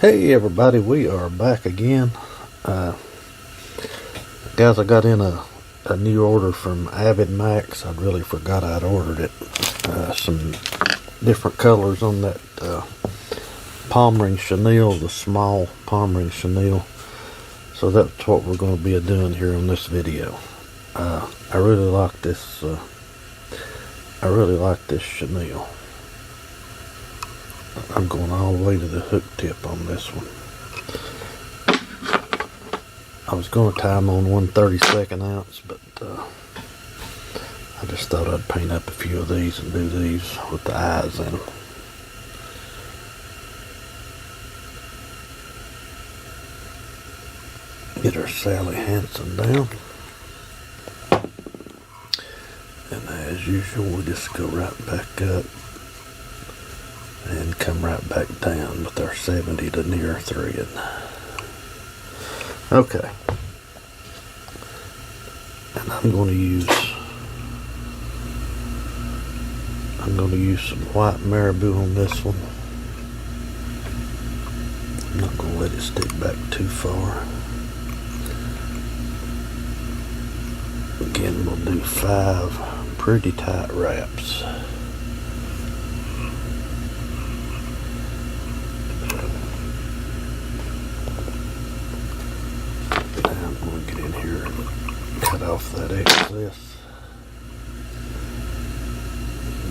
Hey everybody, we are back again. Guys, I got in a new order from Avid Max. I really forgot I'd ordered it. Some different colors on that Palmering Chenille, the small Palmering Chenille. So that's what we're going to be doing here on this video. I really like this. Chenille. I'm going all the way to the hook tip on this one. I was going to tie them on 1/32 ounce, but I just thought I'd paint up a few of these and do these with the eyes in them. Get our Sally Hansen down. And as usual, we just go right back up and come right back down with our 70 denier thread. Okay. And I'm going to use some white marabou on this one. I'm not going to let it stick back too far. Again, we'll do 5 pretty tight wraps. Cut off that excess.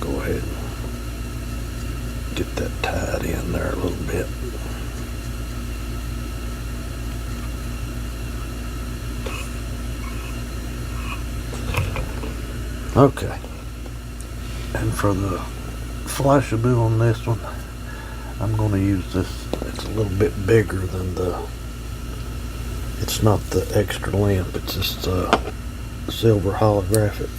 Go ahead and get that tied in there a little bit. Okay. And for the flashaboo on this one, I'm going to use this. It's a little bit bigger than it's not the extra lamp, it's just silver holographic.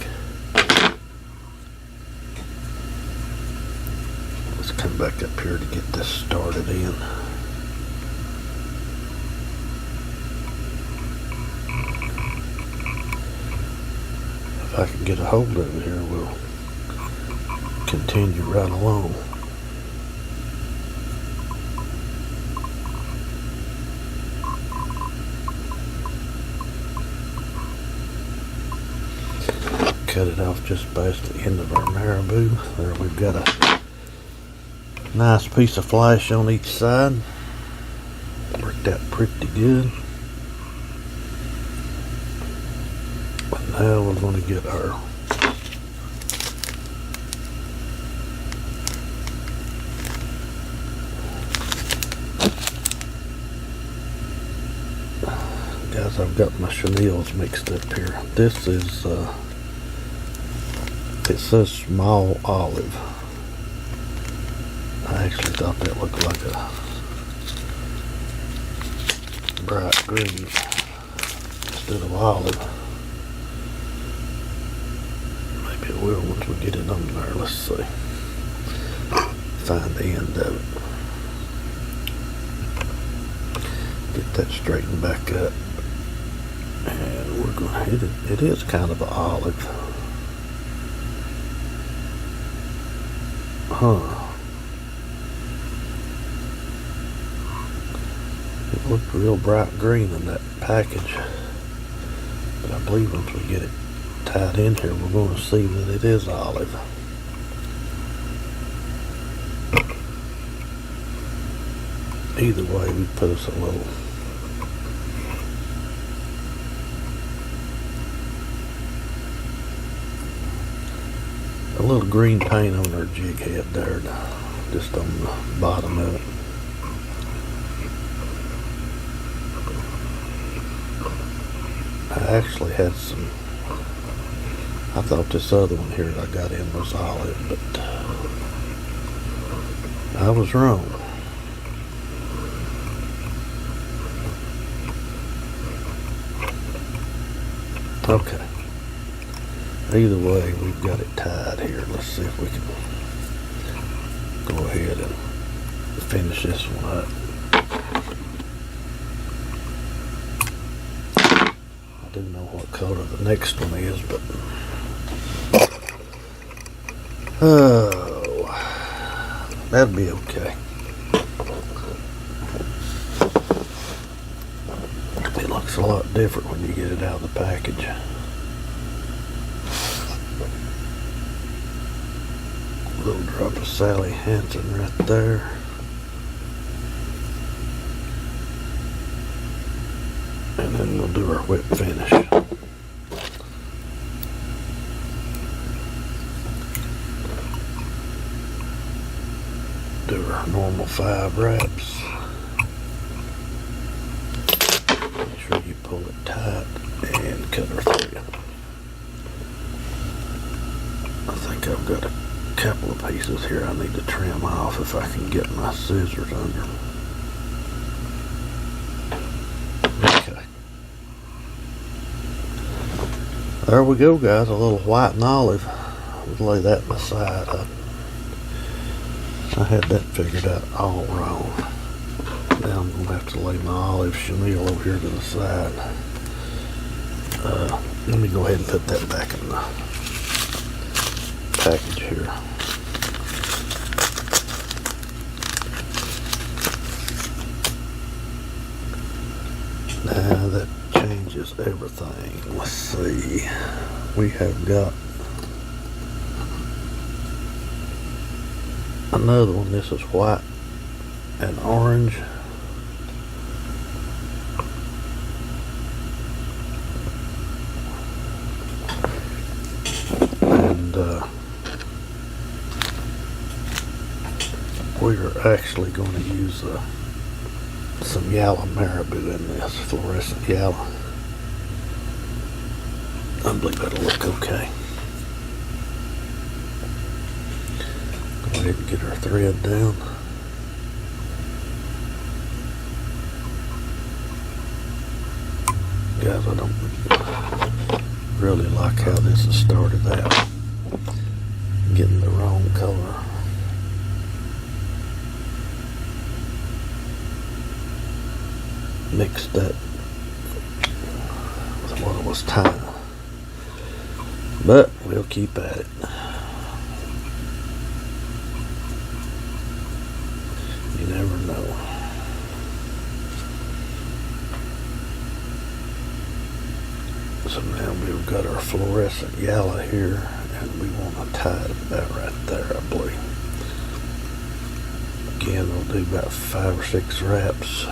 Let's come back up here to get this started in. If I can get a hold of it here, we'll continue right along. Cut it off just past the end of our marabou. There we've got a nice piece of flash on each side. Worked out pretty good. But now we're going to get our guys, I've got my chenilles mixed up here. This is it says small olive. I actually thought that looked like a bright green instead of olive. Maybe it will once we get it on there. Let's see. Find the end of it. Get that straightened back up. And we're going to hit it. It is kind of an olive. It looked real bright green in that package, but I believe once we get it tied in here, we're going to see that it is olive. Either way, we put us a little green paint on our jig head there, just on the bottom of it. I actually had some, I thought this other one here that I got in was olive, but I was wrong. Okay. Either way, we've got it tied here. Let's see if we can go ahead and finish this one up. I do know what color the next one is, but oh, that'll be okay. It looks a lot different when you get it out of the package. A little drop of Sally Hansen right there. And then we'll do our whip finish. Do our normal 5 wraps. Make sure you pull it tight and cut her through. I think I've got a couple of pieces here I need to trim off if I can get my scissors under. Okay. There we go, guys. A little white and olive. We'll lay that aside. I had that figured out all wrong. Now I'm going to have to lay my olive chenille over here to the side. Let me go ahead and put that back in the package here. Now that changes everything. Let's see. We have got another one. This is white and orange. And we're actually going to use some yellow marabou in this, fluorescent yellow. I believe that'll look okay. Go ahead and get our thread down. Guys, I don't really like how this has started out. Getting the wrong color. Mixed that with what it was tying. But we'll keep at it. You never know. So now we've got our fluorescent yellow here, and we want to tie it about right there, I believe. Again, we'll do about 5 or 6 wraps.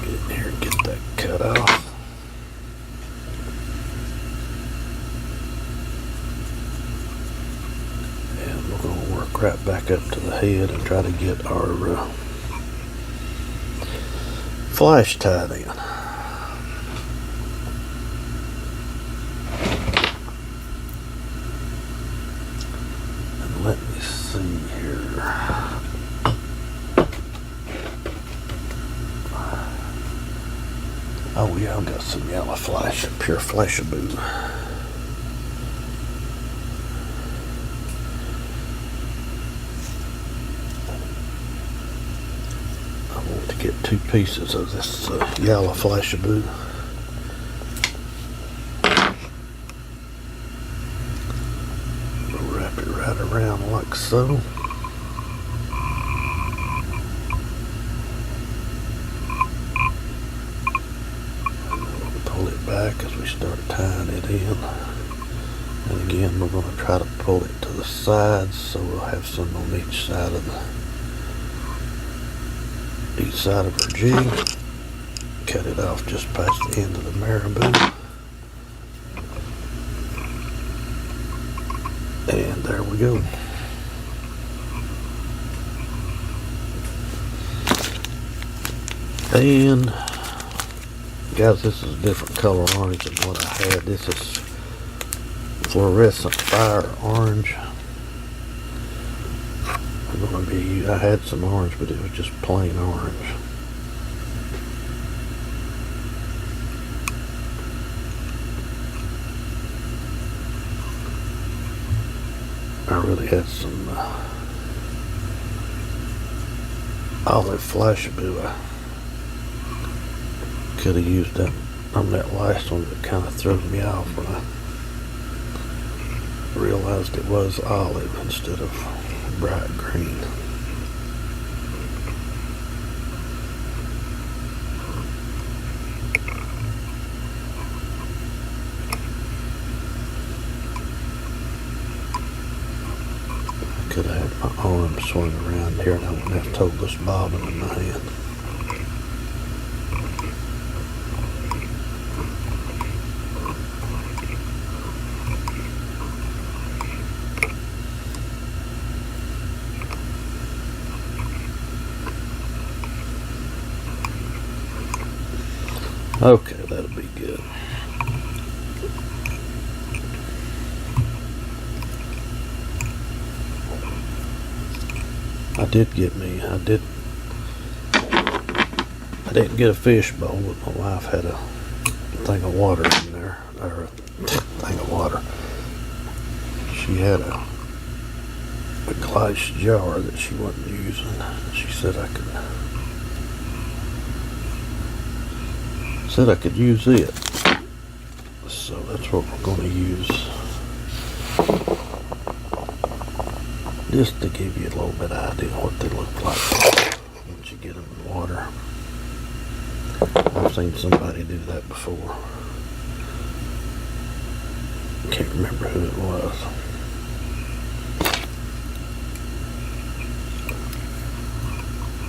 Get in here and get that cut off. Right back up to the head and try to get our flash tied in. And let me see here. Oh yeah, I've got some yellow flash, pure flashaboo. Get 2 pieces of this yellow flashaboo. We'll wrap it right around like so. And then we'll pull it back as we start tying it in. And again, we're going to try to pull it to the sides so we'll have some on each side of our jig. Cut it off just past the end of the marabou. And there we go. And guys, this is a different color orange than what I had. This is fluorescent fire orange. gonna be, I had some orange, but it was just plain orange. I really had some olive Flashaboo. I could have used that on that last one, but it kind of threw me off when I realized it was olive instead of bright green. Could have had my arm swing around here and I wouldn't have to hold this bobbin in my hand. Okay, that'll be good. I didn't get a fish bowl, but my wife had a thing of water in there, or a thing of water. She had a glass jar that she wasn't using. She said I could use it. So that's what we're going to use. Just to give you a little bit of idea what they look like once you get them in water. I've seen somebody do that before. Can't remember who it was.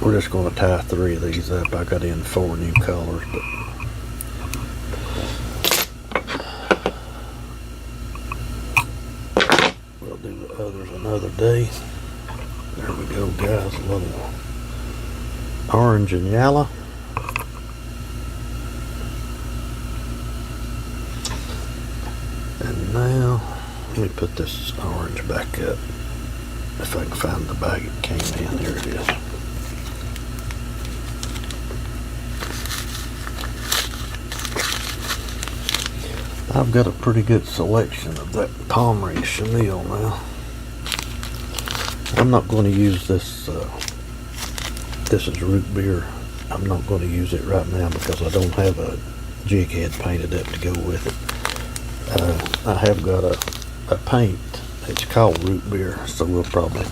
We're just going to tie 3 of these up. I got in 4 new colors, but we'll do the others another day. There we go, guys. A little orange and yellow. And now, let me put this orange back up. If I can find the bag it came in. Here it is. I've got a pretty good selection of that Palmering Chenille now. I'm not going to use this. This is root beer. I'm not going to use it right now because I don't have a jig head painted up to go with it. I have got a paint. It's called root beer, so we'll probably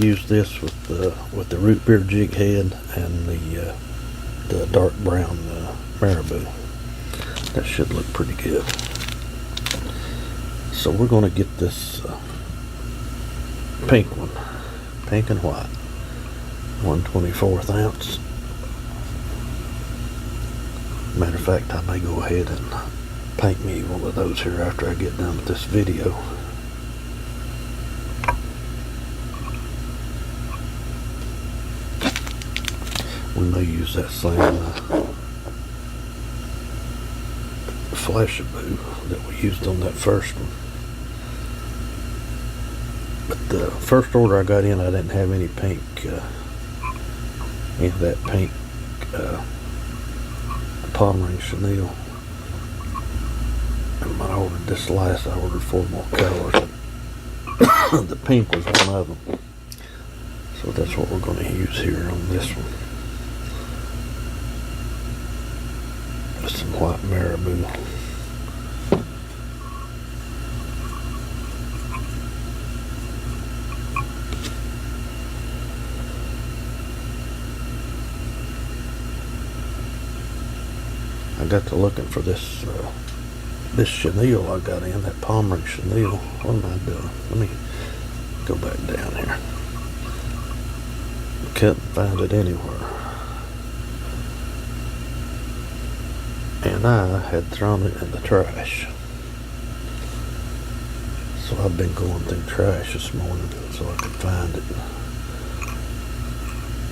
use this with the root beer jig head and the dark brown marabou. That should look pretty good. So we're going to get this pink one, pink and white, 1/24 ounce. Matter of fact, I may go ahead and paint me one of those here after I get done with this video. We may use that same Flashaboo that we used on that first one. But the first order I got in, I didn't have any pink, any of that pink Palmering Chenille. And when I ordered this last, I ordered 4 more colors. The pink was one of them. So that's what we're going to use here on this one. With some white marabou. I got to looking for this this Chenille I got in, that Palmering Chenille. What am I doing? Let me go back down here. Couldn't find it anywhere. And I had thrown it in the trash. So I've been going through trash this morning so I could find it.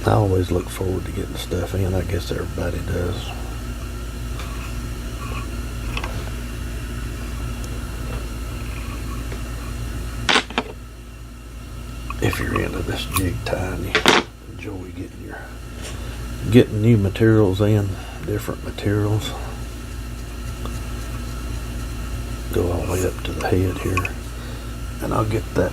I always look forward to getting stuff in. I guess everybody does. if you're into this jig tying, you enjoy getting new materials in, different materials. Go all the way up to the head here, and I'll get that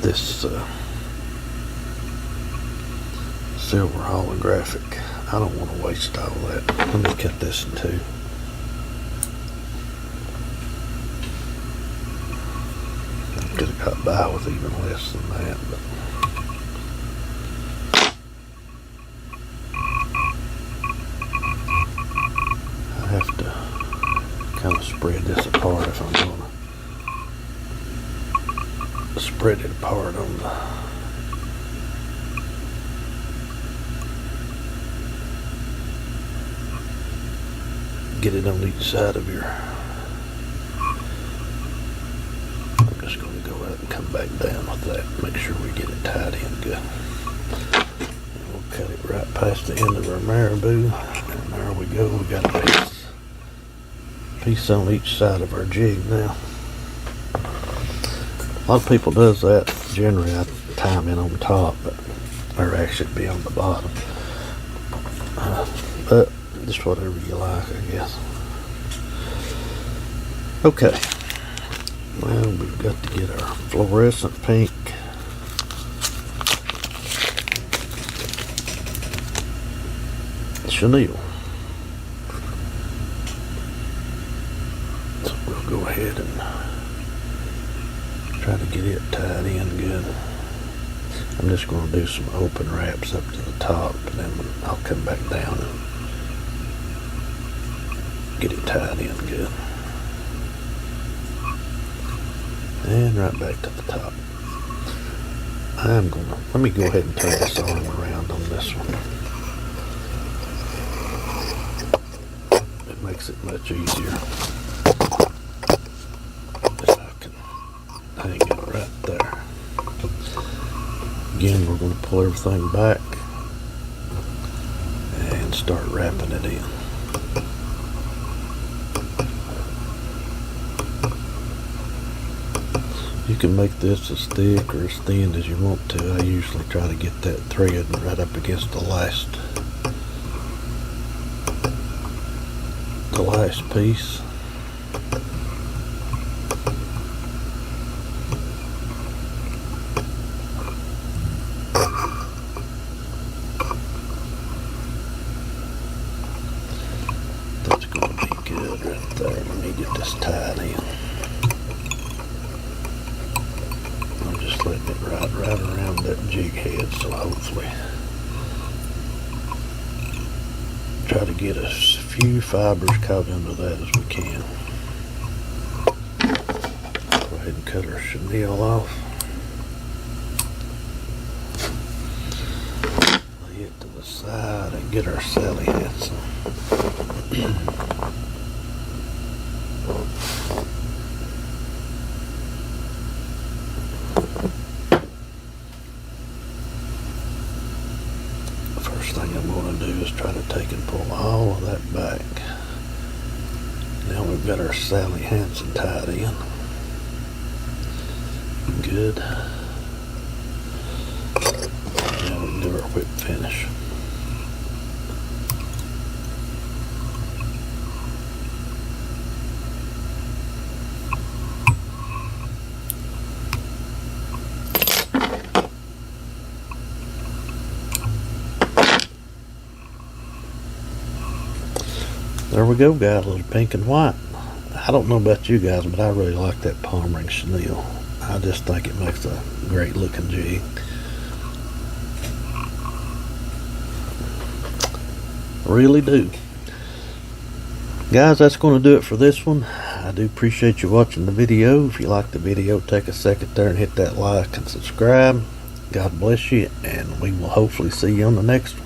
this silver holographic. I don't want to waste all that. Let me cut this in two. Could have got by with even less than that, but I have to kind of spread this apart if I'm going to spread it apart on the get it on each side of your. I'm just going to go out and come back down with that. Make sure we get it tied in good. And we'll cut it right past the end of our marabou, and there we go. We got a piece on each side of our jig now. A lot of people does that. Generally, I tie them in on top, or actually be on the bottom. But just whatever you like, I guess. Okay. Well, we've got to get our fluorescent pink. Chenille. So we'll go ahead and try to get it tied in good. I'm just going to do some open wraps up to the top, and then I'll come back down and get it tied in good. And right back to the top. Let me go ahead and turn this arm around on this one. It makes it much easier. If I can hang it right there. Again, we're going to pull everything back and start wrapping it in. You can make this as thick or as thin as you want to. I usually try to get that thread right up against the last piece. That's going to be good right there. Let me get this tied in. Letting it right around that jig head, so hopefully try to get as few fibers caught into that as we can. Go ahead and cut our chenille off. Lay it to the side and get our Sally hats. First thing I'm going to do is try to take and pull all of that back. Now we've got our Sally Hansen tied in. Good. Now we can do our whip finish. There we go, guys, a little pink and white. I don't know about you guys, but I really like that Palmering chenille. I just think it makes a great looking jig. Really do. Guys, that's going to do it for this one. I do appreciate you watching the video. If you like the video, take a second there and hit that like and subscribe. God bless you, and we will hopefully see you on the next one.